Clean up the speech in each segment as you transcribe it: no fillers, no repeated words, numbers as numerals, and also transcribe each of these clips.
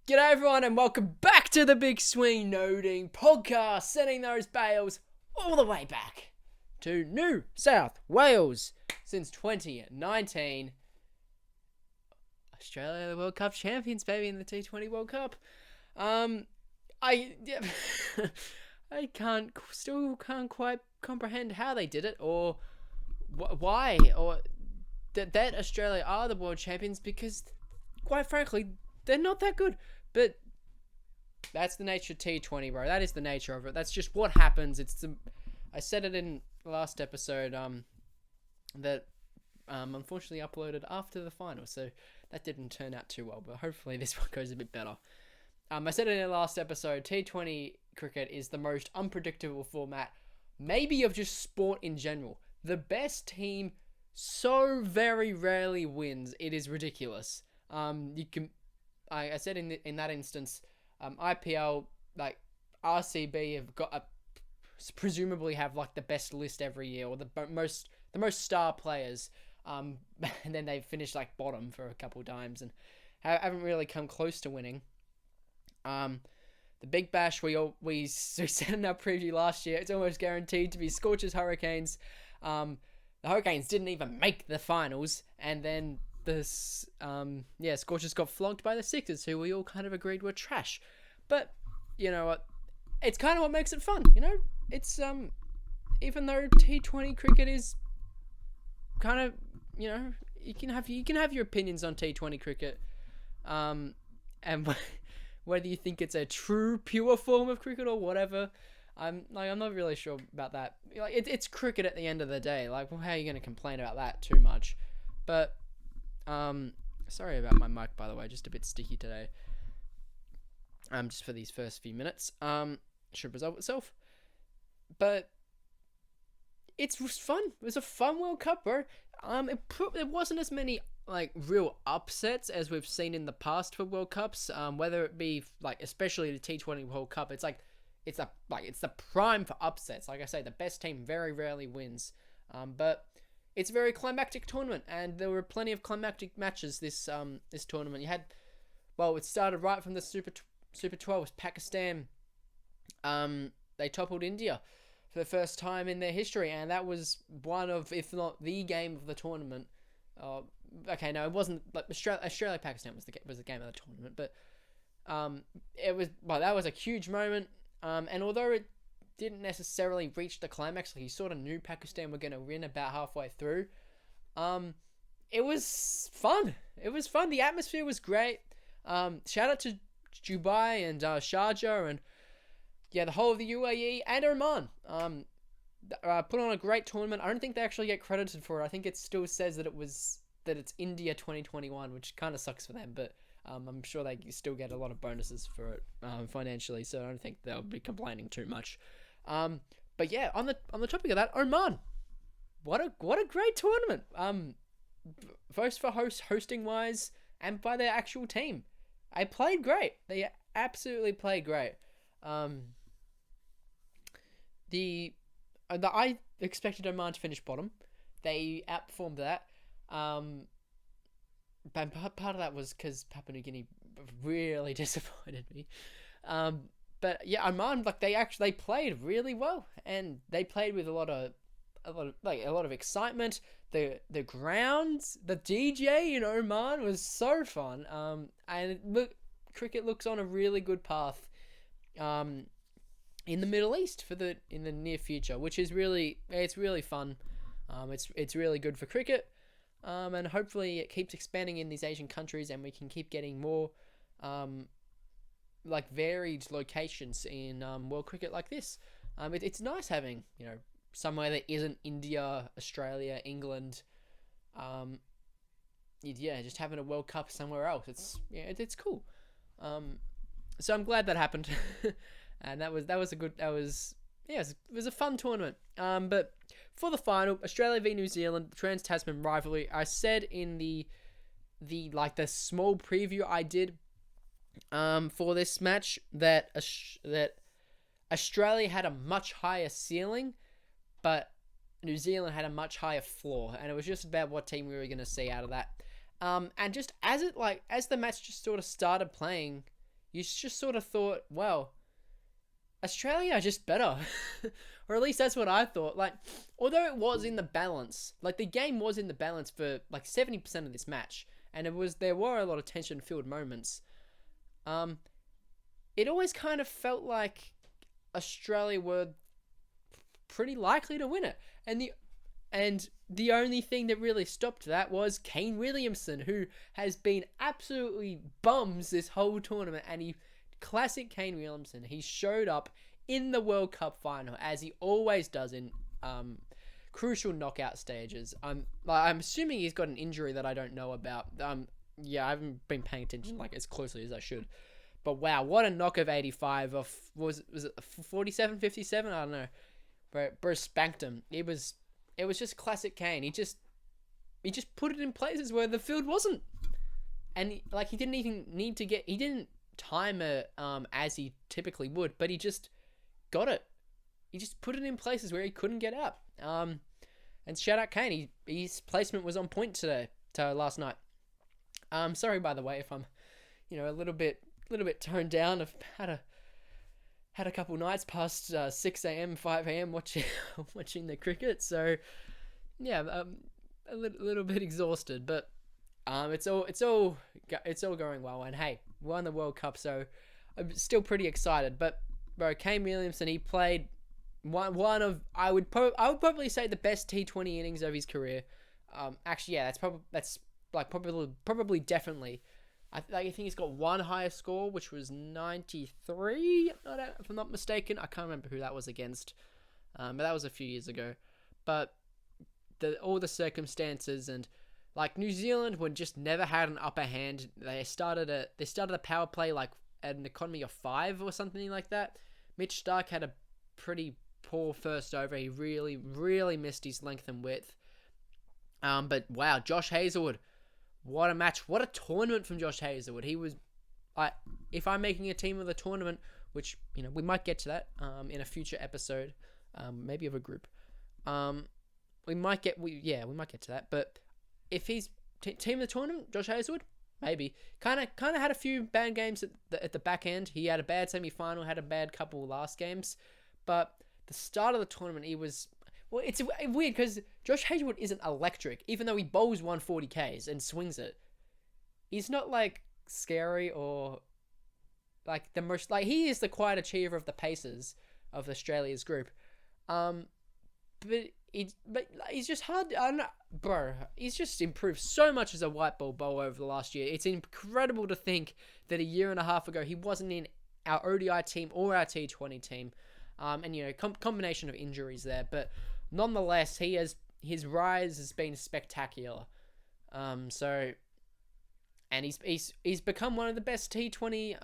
G'day everyone and welcome back to the Big Swing Noting podcast, sending those bales all the way back to New South Wales. Since 2019, Australia World Cup champions, baby, in the T20 World Cup. I still can't quite comprehend how they did it or why or that Australia are the world champions, because quite frankly, they're not that good. But that's the nature of T20, bro. That is the nature of it. That's just what happens. I said it in the last episode that unfortunately uploaded after the final, so that didn't turn out too well, but hopefully this one goes a bit better. I said it in the last episode, T20 cricket is the most unpredictable format, maybe of just sport in general. The best team so very rarely wins. It is ridiculous. I said in that instance, IPL, like RCB have got presumably have like the best list every year, or the most star players, and then they finished like bottom for a couple times and haven't really come close to winning. The Big Bash we said in our preview last year, it's almost guaranteed to be Scorchers Hurricanes. The Hurricanes didn't even make the finals, and then Scorchers got flogged by the Sixers, who we all kind of agreed were trash. But you know what? It's kind of what makes it fun. You know, it's even though T20 cricket is kind of, you know, you can have your opinions on T20 cricket, and whether you think it's a true pure form of cricket or whatever. I'm not really sure about that. Like it's cricket at the end of the day. Like, well, how are you going to complain about that too much? But sorry about my mic, by the way, just a bit sticky today. Just for these first few minutes. Should resolve itself. But it was fun. It was a fun World Cup, bro. It wasn't as many like real upsets as we've seen in the past for World Cups. Whether it be like, especially the T20 World Cup, it's the prime for upsets. Like I say, the best team very rarely wins. But it's a very climactic tournament, and there were plenty of climactic matches this tournament. You had, it started right from the Super 12. Pakistan, they toppled India for the first time in their history, and that was one of, if not the game of the tournament. Okay, no, it wasn't. Like Australia Pakistan was the game of the tournament, but that was a huge moment. And although it didn't necessarily reach the climax, like you sort of knew Pakistan were going to win about halfway through, it was fun. It was fun. The atmosphere was great. Shout out to Dubai and Sharjah and the whole of the UAE and Oman. Put on a great tournament. I don't think they actually get credited for it. I think it still says that it's India 2021, which kind of sucks for them, but I'm sure they still get a lot of bonuses for it financially, so I don't think they'll be complaining too much. But yeah, on the topic of that, Oman, what a great tournament. Both for hosting wise and by their actual team, they played great. They absolutely played great. I expected Oman to finish bottom. They outperformed that. But part of that was because Papua New Guinea really disappointed me. But yeah, Oman, like they played really well, and they played with a lot of excitement. The grounds, the DJ in Oman was so fun. And cricket looks on a really good path, in the Middle East in the near future, which is really fun. It's really good for cricket. And hopefully it keeps expanding in these Asian countries, and we can keep getting more varied locations in world cricket like this. It's nice having, somewhere that isn't India, Australia, England. Just having a World Cup somewhere else. It's cool. So I'm glad that happened. And it was a fun tournament. But for the final, Australia v New Zealand, Trans-Tasman rivalry, I said in the small preview I did for this match that Australia had a much higher ceiling, but New Zealand had a much higher floor, and it was just about what team we were going to see out of that. And just as the match just sort of started playing, you just sort of thought, well, Australia are just better. Or at least that's what I thought. Like, although it was in the balance, like the game was in the balance for like 70% of this match, and there were a lot of tension-filled moments. It always kind of felt like Australia were pretty likely to win it. And the only thing that really stopped that was Kane Williamson, who has been absolutely bums this whole tournament. And classic Kane Williamson, he showed up in the World Cup final, as he always does in crucial knockout stages. I'm assuming he's got an injury that I don't know about. I haven't been paying attention like as closely as I should. But wow, what a knock of 85 of was it 47, 57? I don't know. But Bruce spanked him. It was just classic Kane. He just put it in places where the field wasn't. And he didn't even need to he didn't time it as he typically would, but he just got it. He just put it in places where he couldn't get out. And shout out Kane. His placement was on point to last night. Sorry by the way if I'm, a little bit toned down. I've had a couple nights past 6 a.m., 5 a.m. watching the cricket. So yeah, a little bit exhausted, but it's all going well. And hey, we won the World Cup, so I'm still pretty excited. But bro, Kane Williamson, he played one of I would probably say the best T20 innings of his career. Actually, yeah, that's probably definitely. I think he's got one higher score, which was 93, if I'm not mistaken. I can't remember who that was against, but that was a few years ago. But all the circumstances, and like New Zealand would just never had an upper hand. They started a power play like at an economy of 5 or something like that. Mitch Starc had a pretty poor first over. He really, really missed his length and width. But wow, Josh Hazelwood. What a match. What a tournament from Josh Hazelwood. He was, if I'm making a team of the tournament, which, we might get to that in a future episode, maybe of a group. We might get to that. But if he's team of the tournament, Josh Hazelwood, maybe. Kind of had a few bad games at the back end. He had a bad semi-final, had a bad couple last games. But the start of the tournament, he was... Well, it's weird because Josh Hazelwood isn't electric, even though he bowls 140 Ks and swings it. He's not scary or the most he is the quiet achiever of the Pacers of Australia's group. But he's just hard. I don't know, bro. He's just improved so much as a white ball bowler over the last year. It's incredible to think that a year and a half ago he wasn't in our ODI team or our T20 team. And combination of injuries there, but nonetheless, his rise has been spectacular. And he's become one of the best T20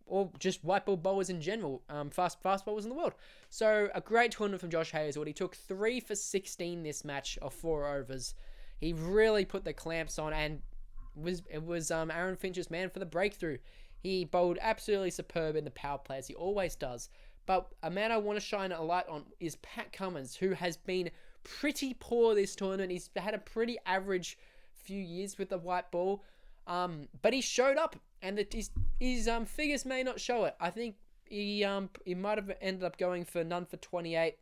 or just white ball bowlers in general, fast bowlers in the world. So a great tournament from Josh Hazelwood. He took 3 for 16 this match of 4 overs. He really put the clamps on, and it was Aaron Finch's man for the breakthrough. He bowled absolutely superb in the power play, as he always does. But a man I want to shine a light on is Pat Cummins, who has been pretty poor this tournament. He's had a pretty average few years with the white ball. But he showed up, and his figures may not show it. I think he might have ended up going for none for 28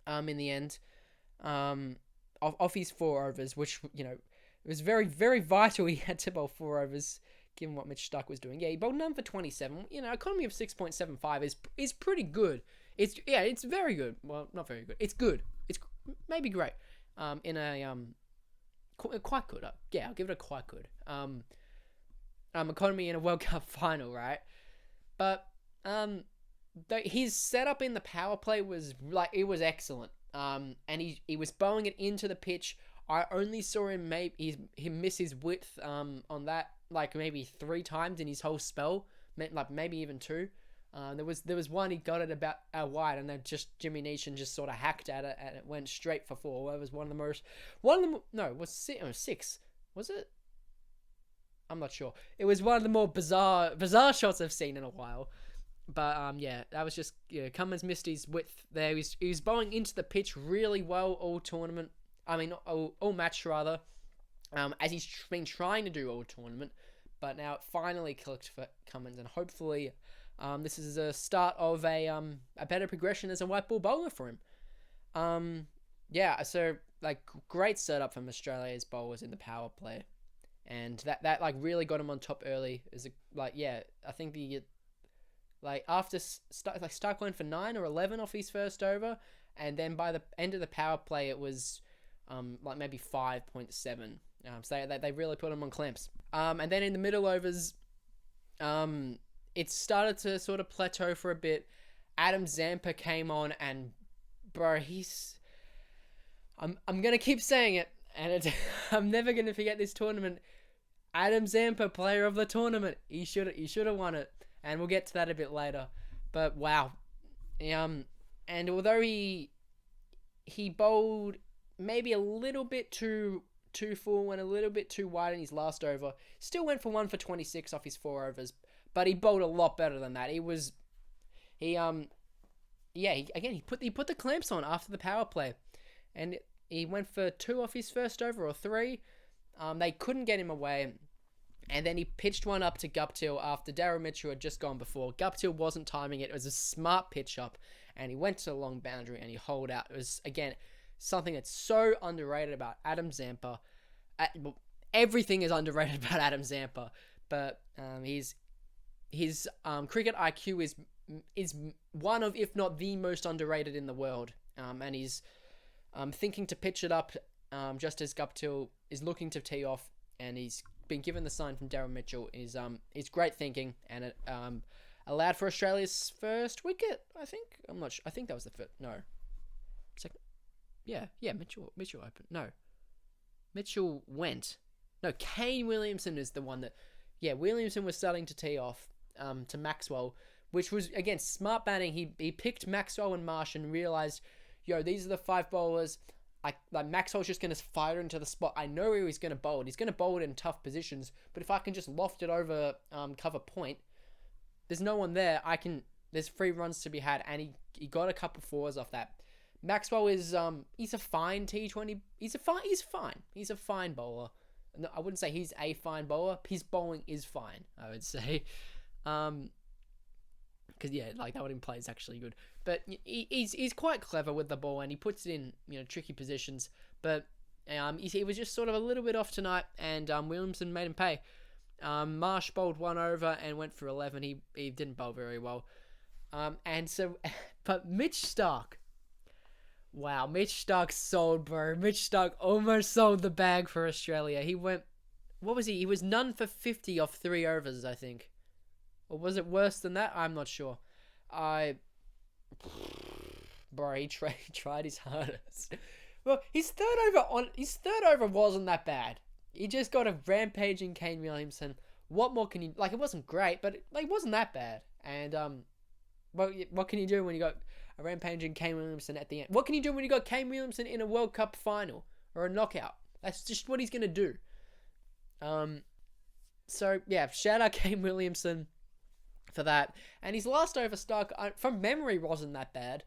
in the end of his 4 overs, which, it was very, very vital he had to bowl 4 overs given what Mitch Starc was doing. Yeah, he bowled none for 27. Economy of 6.75 is pretty good. It's very good. Well, not very good. It's good. It's maybe great. In a quite good. I'll give it a quite good. Economy in a World Cup final, right? But his setup in the power play was it was excellent. And he was bowling it into the pitch. I only saw him miss his width on that maybe 3 times in his whole spell, maybe even 2. There was one he got it about out wide, and then just Jimmy Neesham just sort of hacked at it, and it went straight for 4. It was it was 6. Was it? I'm not sure. It was one of the more bizarre shots I've seen in a while. But that was just Cummins missed his width there. He was bowling into the pitch really well all tournament. I mean, all match rather. As he's been trying to do all tournament, but now it finally clicked for Cummins, and hopefully this is a start of a better progression as a white ball bowler for him. So like great setup from Australia's bowlers in the power play, and that like really got him on top early. I think the after Stark went for 9 or 11 off his first over, and then by the end of the power play it was maybe 5.7. So they really put him on clamps. And then in the middle overs, it started to sort of plateau for a bit. Adam Zampa came on, and bro, I'm gonna keep saying it, and I'm never gonna forget this tournament. Adam Zampa, player of the tournament. He should have won it, and we'll get to that a bit later. But wow, and although he bowled maybe a little bit too full and a little bit too wide in his last over, still went for 1 for 26 off his 4 overs. But he bowled a lot better than that. He put the clamps on after the power play, and he went for 2 off his first over, or 3. They couldn't get him away, and then he pitched one up to Guptill after Daryl Mitchell had just gone before. Guptill wasn't timing it. It was a smart pitch up, and he went to the long boundary and he holed out. It was, again, something that's so underrated about Adam Zampa. Everything is underrated about Adam Zampa, but his cricket IQ is one of, if not the most underrated in the world. And he's thinking to pitch it up just as Guptill is looking to tee off, and he's been given the sign from Daryl Mitchell. Is great thinking, and it allowed for Australia's first wicket. I think I think that was the first. No, second. Yeah. Mitchell opened. No, Mitchell went. No, Kane Williamson is the one that. Yeah, Williamson was starting to tee off to Maxwell, which was, again, smart batting. He picked Maxwell and Marsh and realised, these are the 5 bowlers. Like Maxwell's just going to fire into the spot. I know where he's going to bowl. He's going to bowl it in tough positions, but if I can just loft it over cover point, there's no one there. There's 3 runs to be had, and he got a couple 4s off that. Maxwell is he's a fine T20. He's fine. He's a fine bowler. No, I wouldn't say he's a fine bowler. His bowling is fine, I would say. Because that would imply he's actually good. But he's quite clever with the ball, and he puts it in tricky positions. But he was just sort of a little bit off tonight, and Williamson made him pay. Marsh bowled 1 over and went for 11. He didn't bowl very well. But Mitch Starc. Wow, Mitch Starc sold, bro. Mitch Starc almost sold the bag for Australia. He went... What was he? He was none for 50 off 3 overs, I think. Or was it worse than that? I'm not sure. Bro, he tried his hardest. Well, his third over wasn't that bad. He just got a rampaging Kane Williamson. What more can you... it wasn't great, but it wasn't that bad. And, what can you do when you got a rampaging Kane Williamson at the end? What can you do when you got Kane Williamson in a World Cup final or a knockout? That's just what he's going to do. So, yeah, shout out Kane Williamson for that. And his last over, Starc, from memory, wasn't that bad.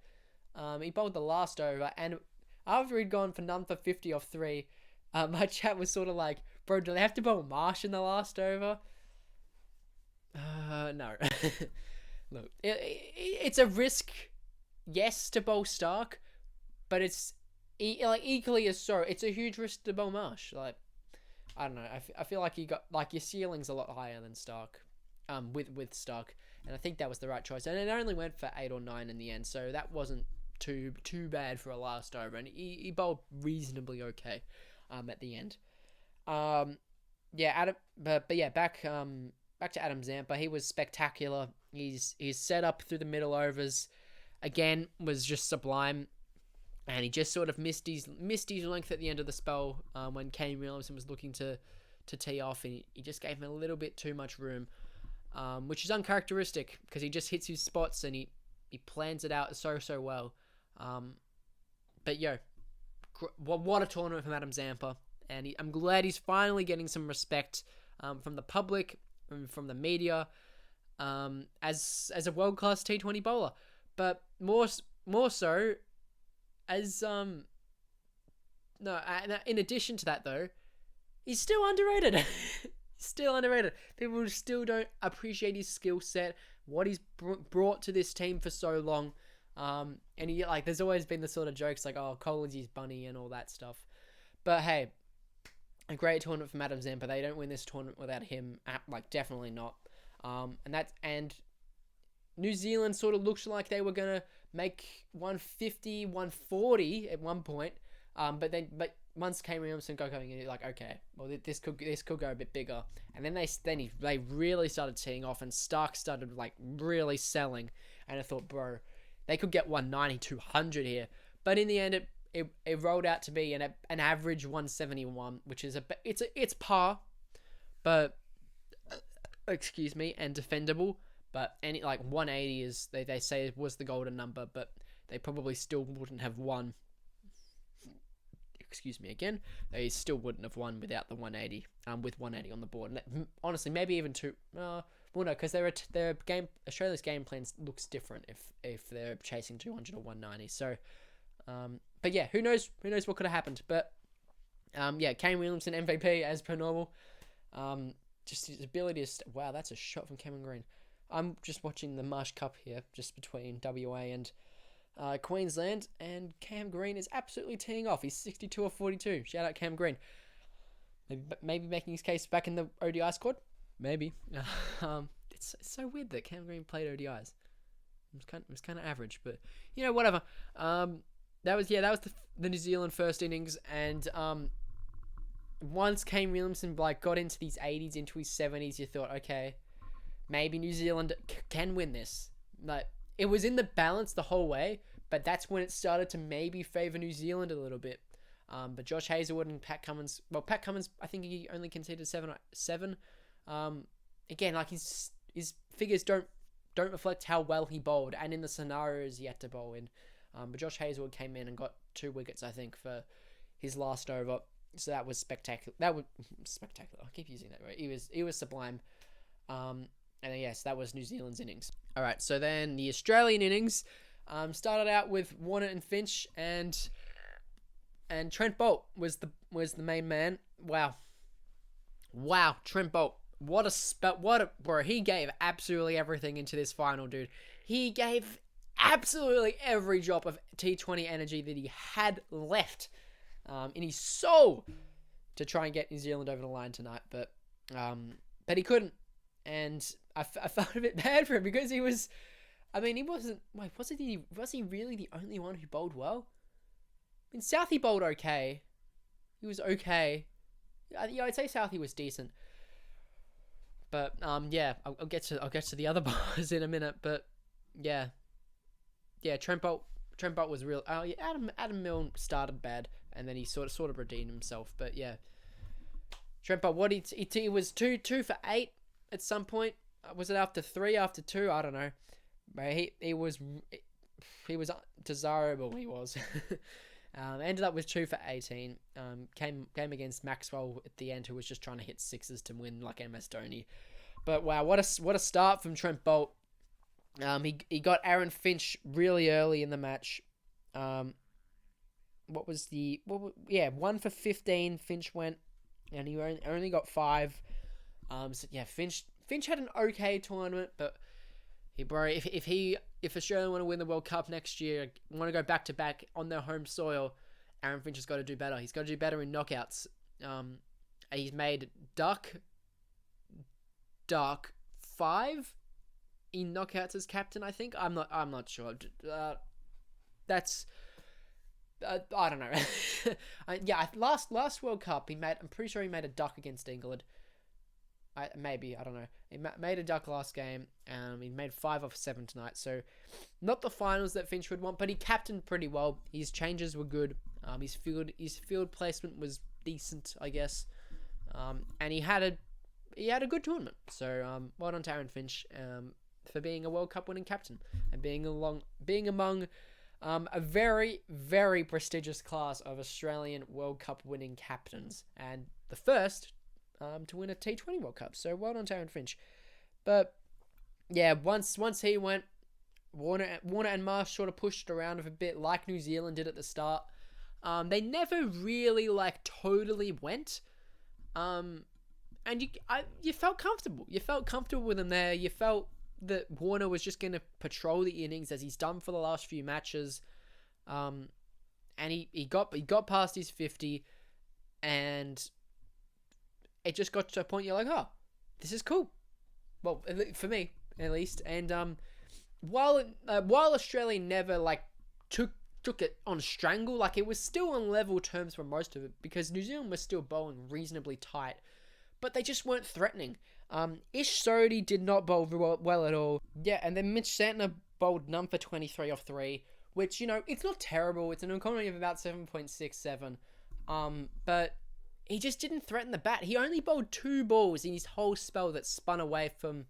He bowled the last over, and after he'd gone for none for 50 off 3, my chat was sort of like, bro, do they have to bowl Marsh in the last over? No. Look, it's a risk, yes, to bowl Starc, but it's equally as so. It's a huge risk to bowl Marsh. I don't know. I feel like you got your ceiling's a lot higher than Starc, with Starc, and I think that was the right choice. And it only went for 8 or 9 in the end, so that wasn't too bad for a last over, and he bowled reasonably okay, at the end. Back to Adam Zampa. He was spectacular. His setup through the middle overs, again, was just sublime. And he just sort of missed his length at the end of the spell when Kane Williamson was looking to tee off. And he just gave him a little bit too much room, which is uncharacteristic because he just hits his spots and he plans it out so well. What a tournament from Adam Zampa. And I'm glad he's finally getting some respect from the public, from the media, as a world-class T20 bowler. But more so as in addition to that, though, he's still underrated. Still underrated. People still don't appreciate his skill set, what he's brought to this team for so long. And he, like, there's always been the sort of jokes like, oh, Collins is bunny and all that stuff. But hey, a great tournament from Adam Zampa. They don't win this tournament without him. Like, definitely not. And New Zealand sort of looked like they were gonna make 150, 140 at one point. But once Kane Williamson got going, you're like, okay, well, this could go a bit bigger. And then they really started teeing off, and Stark started like really selling. And I thought, bro, they could get 190, 200 here. But in the end, it rolled out to be an average 171, which is it's par, but excuse me, and defendable. But any like 180 is they say was the golden number, but they probably still wouldn't have won. Excuse me again. They still wouldn't have won without the 180. With 180 on the board. And honestly, maybe even two. Well, no, because Australia's game plan looks different if they're chasing 200 or 190. So, but yeah, who knows? Who knows what could have happened? But yeah, Kane Williamson MVP as per normal. Just his ability to wow, that's a shot from Cameron Green. I'm just watching the Marsh Cup here, just between WA and Queensland, and Cam Green is absolutely teeing off. He's 62 or 42. Shout out Cam Green. Maybe making his case back in the ODI squad. Maybe. It's so weird that Cam Green played ODIs. It was kind of average, but you know, whatever. That was the New Zealand first innings, and once Kane Williamson got into these 80s, into his 70s, you thought, okay, maybe New Zealand can win this. Like, it was in the balance the whole way, but that's when it started to maybe favour New Zealand a little bit. But Josh Hazelwood and Pat Cummins, I think he only conceded seven. Again, like his figures don't reflect how well he bowled, and in the scenarios he had to bowl in. But Josh Hazelwood came in and got 2 wickets, I think, for his last over. So that was spectacular. That was spectacular. I keep using that word. He was sublime. And then, yes, that was New Zealand's innings. All right, so then the Australian innings started out with Warner and Finch, and Trent Bolt was the main man. Wow, Trent Bolt. Bro, he gave absolutely everything into this final, dude. He gave absolutely every drop of T20 energy that he had left in his soul to try and get New Zealand over the line tonight, but he couldn't. And I felt a bit bad for him because he was, I mean, he wasn't, wait, was he really the only one who bowled well? I mean, Southee bowled okay. He was okay. Yeah, I'd say Southee was decent. But, yeah, I'll get to the other bowlers in a minute, but, yeah, Trent Bolt was real. Oh, yeah, Adam Milne started bad, and then he sort of redeemed himself, but, yeah. Trent Bolt, he was 2 for 8. At some point, was it after 3, after 2? I don't know. But he was desirable. He was. Ended up with 2 for 18. Came against Maxwell at the end, who was just trying to hit 6s to win like MS Dhoni. But wow, what a start from Trent Bolt. He got Aaron Finch really early in the match. 1 for 15 Finch went, and he only got 5. So yeah, Finch had an okay tournament, but if Australia want to win the World Cup next year, want to go back to back on their home soil, Aaron Finch has got to do better. He's got to do better in knockouts. He's made Duck 5 in knockouts as captain, I think. I'm not sure. That's I don't know. Last World Cup, I'm pretty sure he made a duck against England. I don't know. He made a duck last game. He made 5 off 7 tonight. So, not the finals that Finch would want, but he captained pretty well. His changes were good. His field placement was decent, I guess. And he had a good tournament. So, well done to Aaron Finch for being a World Cup winning captain and being among a very, very prestigious class of Australian World Cup winning captains, and the first to win a T20 World Cup. So well done to Aaron Finch. But yeah, once he went, Warner and Marsh sort of pushed around a bit like New Zealand did at the start. They never really totally went. and you felt comfortable. You felt comfortable with him there. You felt that Warner was just going to patrol the innings as he's done for the last few matches. And he got past his 50, and it just got to a point you're like, oh, this is cool. Well, for me at least. And while Australia never like took it on strangle, like it was still on level terms for most of it, because New Zealand was still bowling reasonably tight, but they just weren't threatening. Ish Sodhi did not bowl well at all. Yeah, and then Mitch Santner bowled none for 23 off 3, which, it's not terrible. It's an economy of about 7.67. But he just didn't threaten the bat. He only bowled 2 balls in his whole spell that spun away from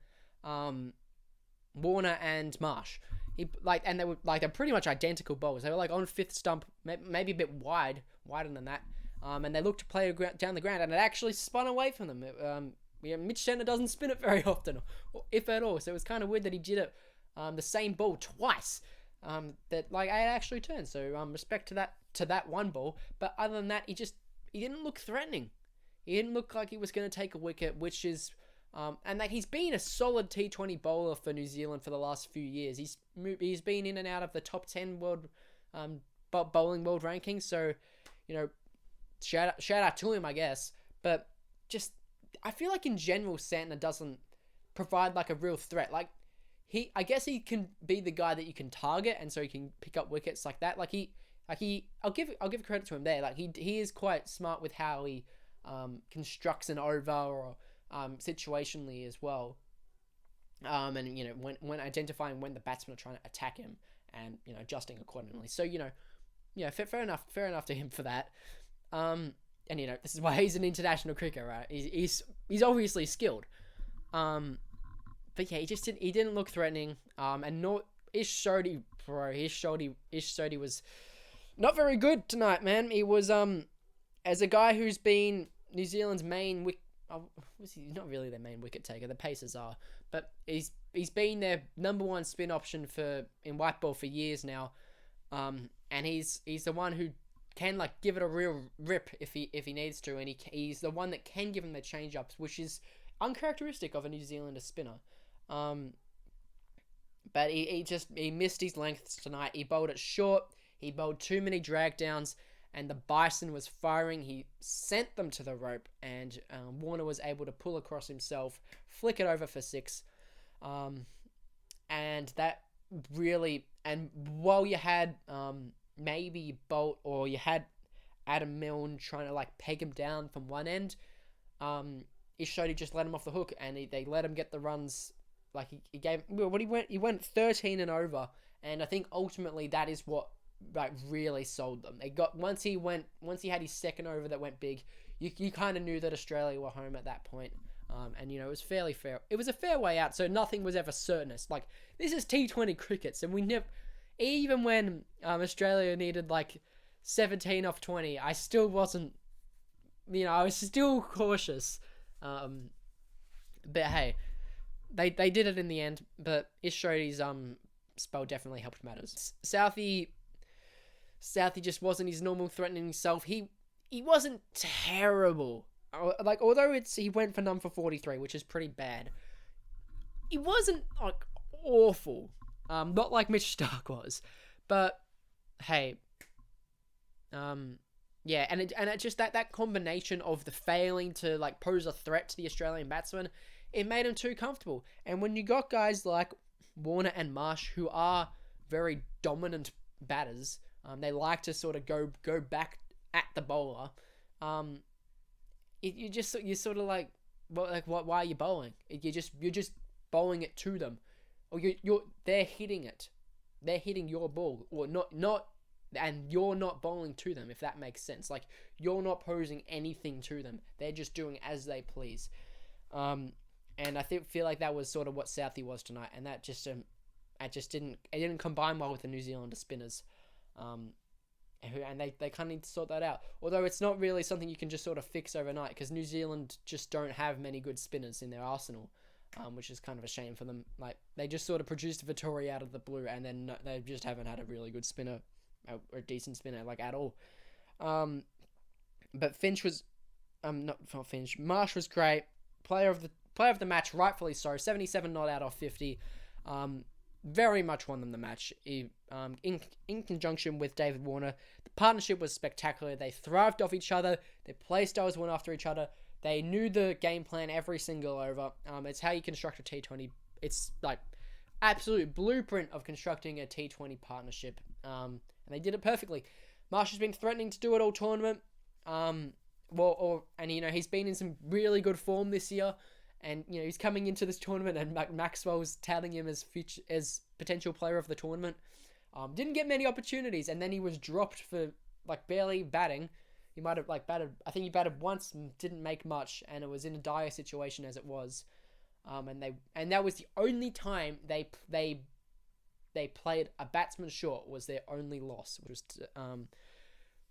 Warner and Marsh. And they're pretty much identical bowls. They were like on 5th stump, maybe a bit wider than that. And they looked to play down the ground, and it actually spun away from them. Mitch Santner doesn't spin it very often, or if at all. So it was kind of weird that he did it, the same ball twice. That it actually turned. So respect to that one ball. But other than that, he didn't look threatening. He didn't look like he was going to take a wicket, which is and he's been a solid T20 bowler for New Zealand for the last few years. He's been in and out of the top 10 world bowling world rankings. So shout out to him, I guess. But just I feel like in general, Santner doesn't provide like a real threat. Like I guess he can be the guy that you can target, and so he can pick up wickets like that. I'll give credit to him there. Like he is quite smart with how he constructs an over, or situationally as well. And when identifying when the batsmen are trying to attack him, and adjusting accordingly. So fair enough to him for that. And this is why he's an international cricketer, right? He's obviously skilled. But yeah, he didn't look threatening. And not Ish Sodhi, bro. Ish Sodhi was not very good tonight, man. He was as a guy who's been New Zealand's main not really their main wicket taker. The Pacers are, but he's been their number one spin option in white ball for years now. And he's the one who can give it a real rip if he needs to, and he's the one that can give him the change ups, which is uncharacteristic of a New Zealander spinner. But he missed his lengths tonight. He bowled it short. He bowled too many drag downs, and the Bison was firing. He sent them to the rope, and Warner was able to pull across himself, flick it over for 6. And that really, and while you had maybe Bolt, or you had Adam Milne trying to peg him down from one end, Ishodi just let him off the hook, and they let him get the runs. He went 13 and over, and I think ultimately that is what really sold them. They got once he had his second over that went big, you kind of knew that Australia were home at that point. And it was fairly fair. It was a fair way out, so nothing was ever certain. This is T20 cricket, so we never, even when Australia needed 17 off 20, I still wasn't, I was still cautious. But hey, they did it in the end. But Ishodi's spell definitely helped matters. Southey just wasn't his normal threatening self. He wasn't terrible. Although he went for none for 43, which is pretty bad. He wasn't awful. Not like Mitch Starc was. But hey, yeah, and it just that combination of the failing to pose a threat to the Australian batsmen, it made him too comfortable. And when you got guys like Warner and Marsh, who are very dominant batters, they like to sort of go back at the bowler. You're sort of why are you bowling? You're just bowling it to them, or they're hitting it, they're hitting your ball, or not, and you're not bowling to them, if that makes sense. You're not posing anything to them, they're just doing as they please. And I feel like that was sort of what Southey was tonight, and that just didn't combine well with the New Zealander spinners. And they kind of need to sort that out. Although it's not really something you can just sort of fix overnight, because New Zealand just don't have many good spinners in their arsenal, which is kind of a shame for them. They just sort of produced Vittori out of the blue, and then they just haven't had a really good spinner, or a decent spinner, at all. But Finch was, not Finch, Marsh was great. player of the match, rightfully so. 77 not out of 50. Very much won them the match. In conjunction with David Warner, the partnership was spectacular. They thrived off each other. Their play styles went after each other. They knew the game plan every single over. It's how you construct a T20. It's like absolute blueprint of constructing a T20 partnership. And they did it perfectly. Marsh has been threatening to do it all tournament. He's been in some really good form this year. And, he's coming into this tournament and Maxwell's touting him as potential player of the tournament. Didn't get many opportunities, and then he was dropped for, barely batting. He might have, batted, I think he batted once and didn't make much, and it was in a dire situation as it was. And that was the only time they played a batsman short, was their only loss,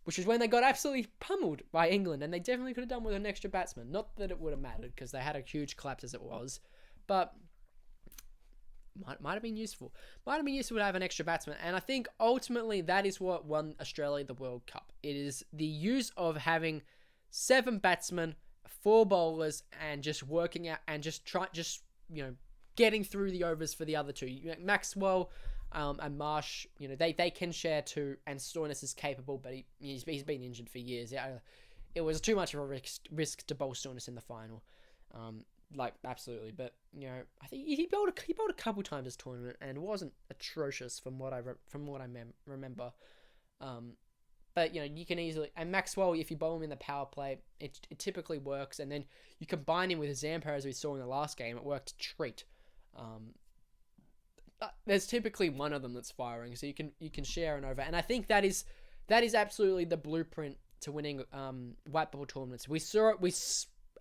which is when they got absolutely pummeled by England, and they definitely could have done with an extra batsman. Not that it would have mattered, because they had a huge collapse as it was, but might have been useful. Might have been useful to have an extra batsman, and I think ultimately that is what won Australia the World Cup. It is the use of having 7 batsmen, 4 bowlers, and just working out and getting through the overs for the other 2. Maxwell and Marsh, they can share 2, and Stoinis is capable, but he's been injured for years. It was too much of a risk to bowl Stoinis in the final, absolutely. But I think he bowled a couple times this tournament, and it wasn't atrocious from what I remember. But you can easily, and Maxwell, if you bowl him in the power play, it typically works, and then you combine him with Zampa as we saw in the last game, it worked a treat. There's typically one of them that's firing, so you can share an over, and I think that is absolutely the blueprint to winning white ball tournaments. We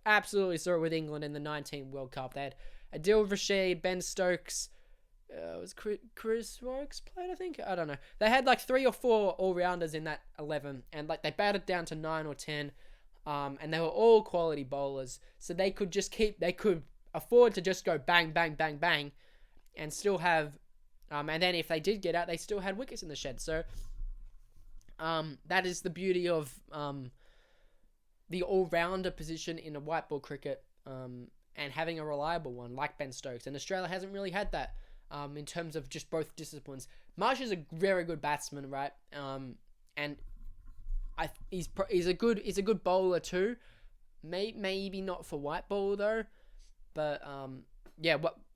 absolutely saw it with England in the 19 World Cup. They had Adil Rashid, Ben Stokes, was Chris Rokes played, I think? I don't know. They had 3 or 4 all-rounders in that 11, and they batted down to 9 or 10, and they were all quality bowlers, so they could afford to just go bang, bang, bang, bang, and still have, and then if they did get out, they still had wickets in the shed. So, that is the beauty of the all-rounder position in a white ball cricket, and having a reliable one like Ben Stokes. And Australia hasn't really had that in terms of just both disciplines. Marsh is a very good batsman, right? And he's a good bowler too. Maybe not for white ball though, but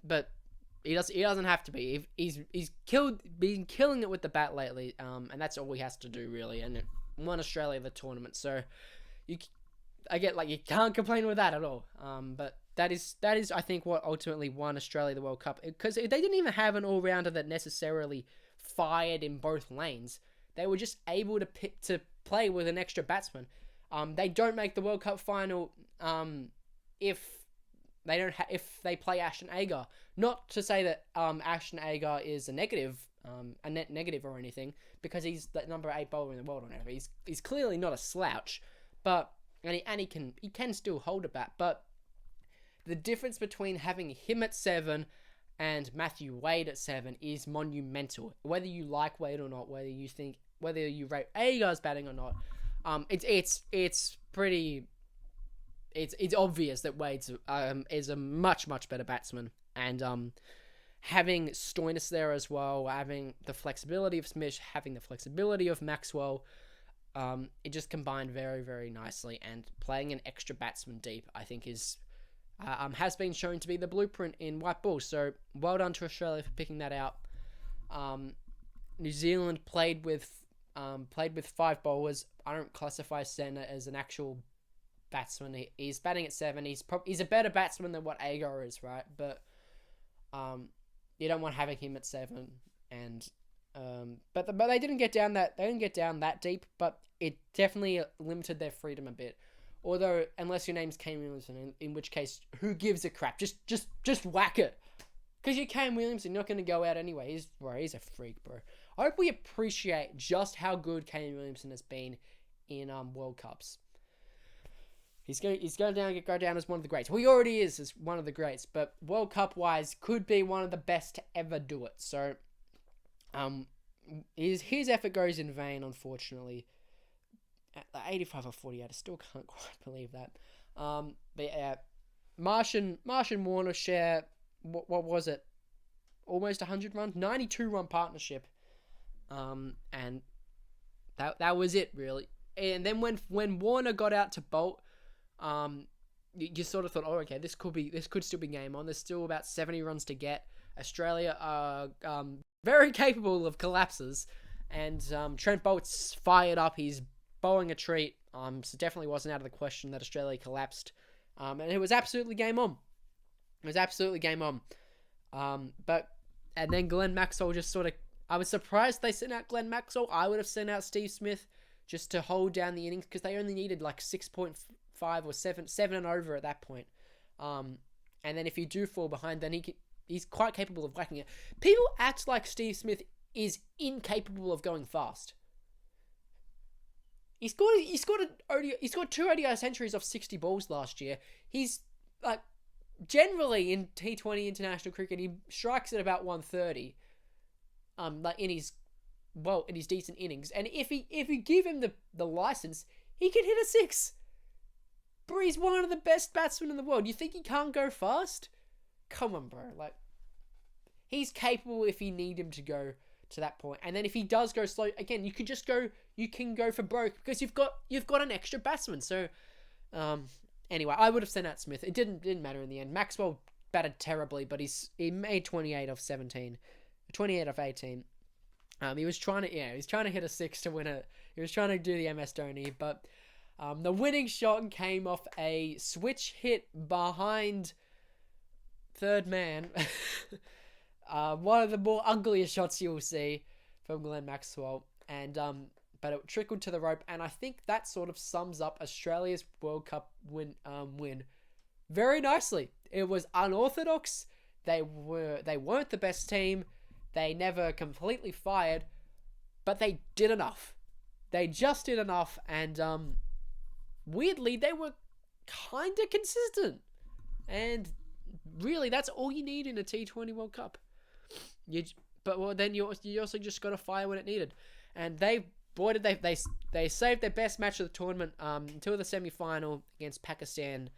but he doesn't have to be. He's been killing it with the bat lately, and that's all he has to do really. And it won Australia the tournament, so you can't complain with that at all. But that is I think what ultimately won Australia the World Cup, because they didn't even have an all-rounder that necessarily fired in both lanes. They were just able to play with an extra batsman. They don't make the World Cup final if they play Ashton Agar. Not to say that Ashton Agar is a net negative or anything, because he's the number 8 bowler in the world on ever. He's clearly not a slouch, but he can still hold a bat. But the difference between having him at 7 and Matthew Wade at 7 is monumental. Whether you like Wade or not, whether you rate Agar's batting or not, it's obvious that Wade is a much better batsman, and having Stoinis there as well, having the flexibility of Smith, having the flexibility of Maxwell, it just combined very, very nicely. And playing an extra batsman deep, I think, has been shown to be the blueprint in white ball. So well done to Australia for picking that out. New Zealand played with 5 bowlers. I don't classify Senna as an actual batsman. He's batting at 7. He's a better batsman than what Agar is, right? But you don't want having him at 7. And but they didn't get down that deep. But it definitely limited their freedom a bit. Although, unless your name's Kane Williamson, in which case, who gives a crap? Just whack it. Because you're Kane Williamson, you're not going to go out anyway. He's a freak, bro. I hope we appreciate just how good Kane Williamson has been in World Cups. He's going to go down as one of the greats. Well, he already is as one of the greats, but World Cup wise, could be one of the best to ever do it. So, his effort goes in vain, unfortunately. At 85 or 48, I still can't quite believe that. But yeah, Marsh and Warner share, what was it? Almost 100 runs? 92-run partnership. And that was it, really. And then when Warner got out to Bolt, you sort of thought, oh, okay, this could still be game on. There's still about 70 runs to get. Australia are very capable of collapses, and Trent Bolt's fired up. He's bowling a treat. So definitely wasn't out of the question that Australia collapsed. And it was absolutely game on. And then Glenn Maxwell just sort of, I was surprised they sent out Glenn Maxwell. I would have sent out Steve Smith just to hold down the innings, because they only needed like 6.5 or 7 and over at that point. And then if you do fall behind, then he's quite capable of whacking it. People act like Steve Smith is incapable of going fast. He scored 2 ODI centuries off 60 balls last year. He's like, generally in T20 international cricket, he strikes at about 130. Like in his decent innings. And if you give him the license, he can hit a 6. Bro, he's one of the best batsmen in the world. You think he can't go fast? Come on, bro. Like, he's capable if you need him to go to that point. And then if he does go slow, again, you can go for broke, because you've got an extra batsman. So anyway, I would have sent out Smith. It didn't matter in the end. Maxwell batted terribly, but he made 28 off 17. 28 off 18. He was trying to hit a 6 to win it. He was trying to do the MS Dhoni, but the winning shot came off a switch hit behind third man. One of the more ugliest shots you'll see from Glenn Maxwell, and but it trickled to the rope, and I think that sort of sums up Australia's World Cup win very nicely. It was unorthodox. They weren't the best team. They never completely fired, but they did enough. They just did enough, and weirdly, they were kind of consistent. And really, that's all you need in a T20 World Cup. Then you also just got to fire when it needed. And they saved their best match of the tournament until the semi-final against Pakistan,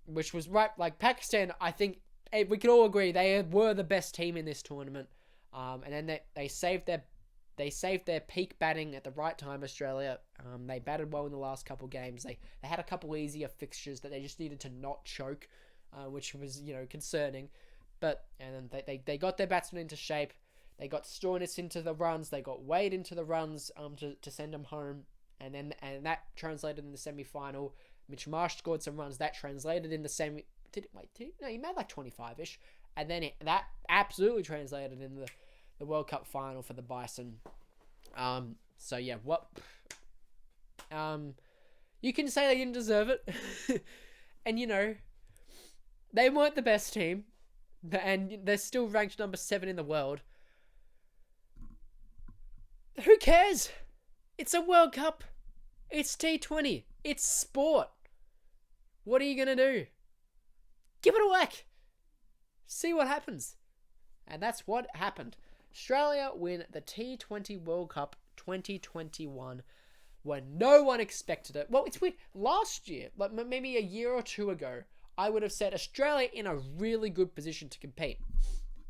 which was right. Like, Pakistan, I think we could all agree they were the best team in this tournament. And then they saved their peak batting at the right time. Australia, they batted well in the last couple games. They had a couple easier fixtures that they just needed to not choke, which was concerning. And then they got their batsmen into shape. They got Stoinis into the runs. They got Wade into the runs to send them home. And that translated in the semi-final. Mitch Marsh scored some runs. That translated in the semi. No, he made like 25-ish. And then that absolutely translated in the World Cup final for the Bison. So yeah, you can say they didn't deserve it. And they weren't the best team. And they're still ranked number 7 in the world. Who cares? It's a World Cup. It's T20. It's sport. What are you going to do? Give it a whack. See what happens. And that's what happened. Australia win the T20 World Cup 2021 when no one expected it. Well, it's weird. Last year, like maybe a year or two ago, I would have said Australia in a really good position to compete.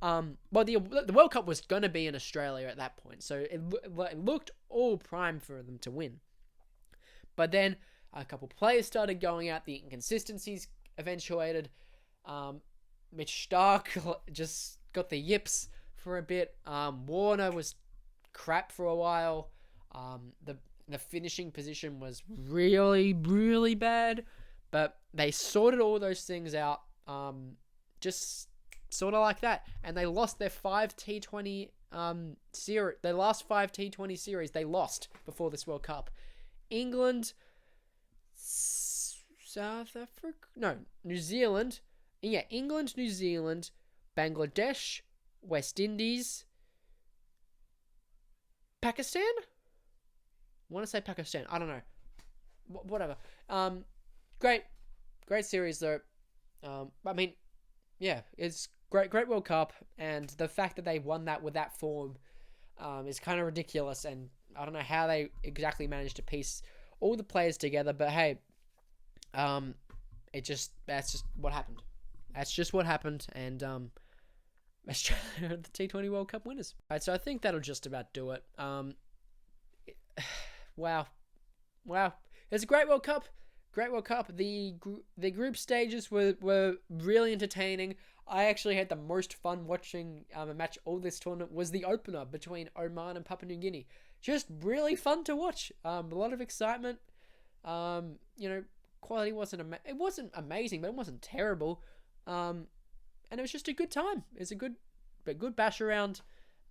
Well, the World Cup was going to be in Australia at that point, so it looked all prime for them to win. But then a couple players started going out, the inconsistencies eventuated. Mitch Stark just got the yips for a bit. Warner was crap for a while. The finishing position was really, really bad. But they sorted all those things out, just sort of like that. And they lost their 5 T20 series. Their last 5 T20 series, they lost before this World Cup. England, South Africa? No, New Zealand. Yeah, England, New Zealand, Bangladesh, West Indies, Pakistan? I want to say Pakistan. I don't know. Whatever. Great series though. I mean, yeah, it's great World Cup, and the fact that they won that with that form is kind of ridiculous, and I don't know how they exactly managed to piece all the players together, but hey, that's just what happened. That's just what happened, and Australia are the T20 World Cup winners. Alright, so I think that'll just about do it. Wow. It's a great World Cup. Great World Cup. The group stages were really entertaining. I actually had the most fun watching a match all this tournament was the opener between Oman and Papua New Guinea. Just really fun to watch. A lot of excitement. Quality wasn't it wasn't amazing, but it wasn't terrible. And it was just a good time. It's a good bash around.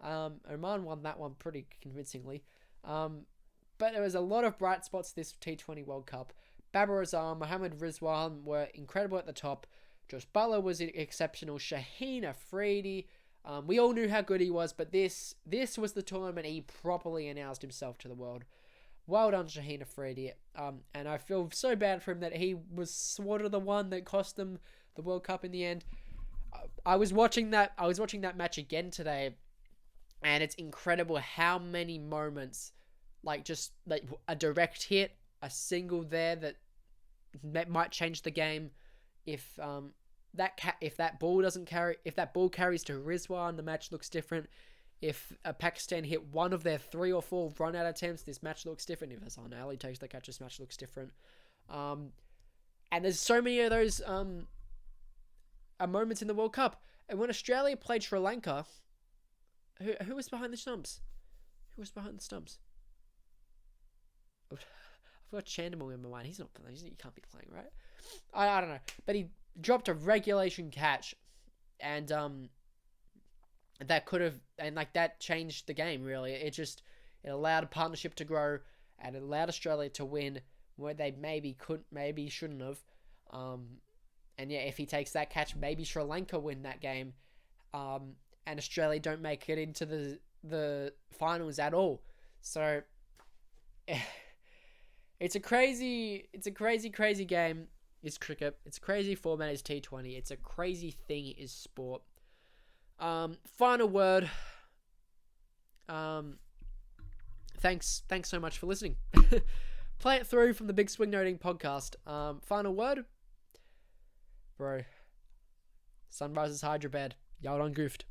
Oman won that one pretty convincingly. But there was a lot of bright spots this T20 World Cup. Babar Azam, Mohammad Rizwan were incredible at the top. Josh Butler was exceptional. Shaheen Afridi, we all knew how good he was, but this was the tournament he properly announced himself to the world. Well done, Shaheen Afridi. And I feel so bad for him that he was sort of the one that cost them the World Cup in the end. I was watching that match again today, and it's incredible how many moments, just a direct hit, a single there that might change the game. If that ball carries to Rizwan, the match looks different. If Pakistan hit one of their 3 or 4 run-out attempts, this match looks different. If Hassan Ali takes the catch, this match looks different. And there's so many of those moments in the World Cup. And when Australia played Sri Lanka, who was behind the stumps? Who was behind the stumps? I've got Chandimal in my mind. He's not playing. He can't be playing, right? I don't know. But he dropped a regulation catch, and that could have, and that changed the game, really. It allowed a partnership to grow, and it allowed Australia to win where they maybe shouldn't have. And yeah, if he takes that catch, maybe Sri Lanka win that game, and Australia don't make it into the finals at all. So it's a crazy game. Is cricket. It's a crazy format. Is T20. It's a crazy thing. Is sport. Final word. Thanks so much for listening. Play it through from the Big Swing Noting podcast. Final word. Bro. Sunrises Hyderabad. Y'all done goofed.